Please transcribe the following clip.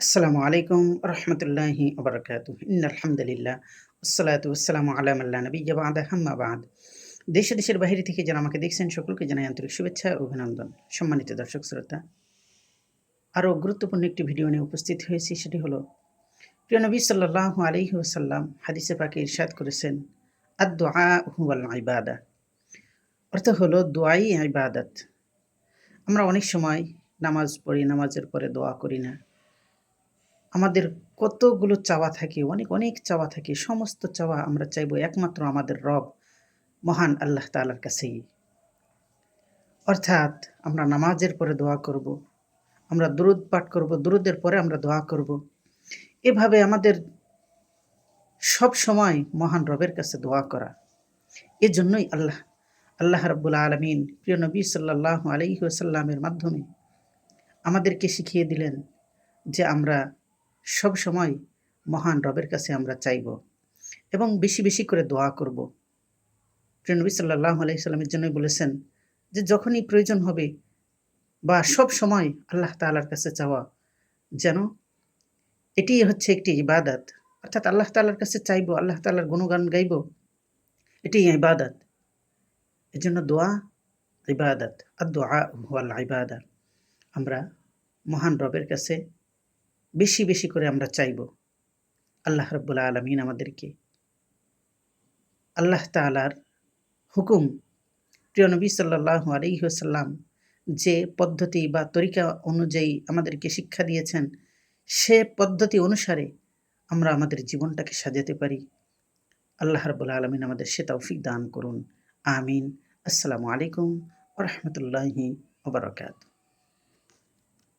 আসসালামু আলাইকুম রহমতুল্লাহি ওবরাকাতুহ। ইন্নাল হামদুলিল্লাহ ওয়াসসালাতু ওয়াসসালামু আলা মান লা নাবিয়্যা বা'দা আম্মা বা'দ। দেশে দেশের বাইরে থেকে যারা আমাকে দেখছেন সকলকে জানাই আন্তরিক শুভেচ্ছা ও অভিনন্দন। সম্মানিত দর্শক শ্রোতা, আরও গুরুত্বপূর্ণ একটি ভিডিও নিয়ে উপস্থিত হয়েছি। সেটি হলো, প্রিয় নবী সাল্লাল্লাহু আলাইহি ওয়াসাল্লাম হাদিসে পাকে ইরশাদ করেছেন, আদ-দুআ হুয়াল ইবাদা। অর্থ হলো দোয়াই ইবাদত। আমরা অনেক সময় নামাজ পড়ি, নামাজের পরে দোয়া করি না। আমাদের কতগুলো চাওয়া থাকে, অনেক অনেক চাওয়া থাকে। সমস্ত চাওয়া আমরা চাইবো একমাত্র আমাদের রব মহান আল্লাহ তাআলার কাছেই। অর্থাৎ আমরা নামাজের পরে দোয়া করব, আমরা দুরূদ পাঠ করব, দুরূদের পরে আমরা দোয়া করব। এভাবে আমাদের সব সময় মহান রবের কাছে দোয়া করা। এজন্যই আল্লাহ রাব্বুল আলামিন প্রিয় নবী সাল্লাল্লাহু আলাইহি ওয়াসাল্লামের মাধ্যমে আমাদেরকে শিখিয়ে দিলেন যে আমরা সব সময় মহান রবের কাছে আমরা চাইব এবং বেশি বেশি করে দোয়া করব। প্রিয় নবী সাল্লাল্লাহু আলাইহি সাল্লামের জন্যই বলেছেন যে যখনই প্রয়োজন হবে বা সব সময় আল্লাহ তাআলার কাছে চাওয়া, যেন এটিই হচ্ছে একটি ইবাদত। অর্থাৎ আল্লাহ তাআলার কাছে চাইবো, আল্লাহ তাআলার গুণগান গাইব, এটিই ইবাদত। এজন্য দোয়া ইবাদত, আদ-দুআ হুয়াল ইবাদা। আমরা মহান রবের কাছে বেশি বেশি করে আমরা চাইব। আল্লাহ রাব্বুল আলামিন আমাদেরকে আল্লাহ তাআলার হুকুম, প্রিয় নবী সাল্লাল্লাহু আলাইহি ওয়াসাল্লাম যে পদ্ধতি বা তরিকা অনুযায়ী আমাদেরকে শিক্ষা দিয়েছেন, সে পদ্ধতি অনুসারে আমরা আমাদের জীবনটাকে সাজাতে পারি। আল্লাহ রাব্বুল আলামিন আমাদের সে তৌফিক দান করুন। আমিন। আসসালামু আলাইকুম ওয়া রাহমাতুল্লাহি ওয়া বারাকাতুহু।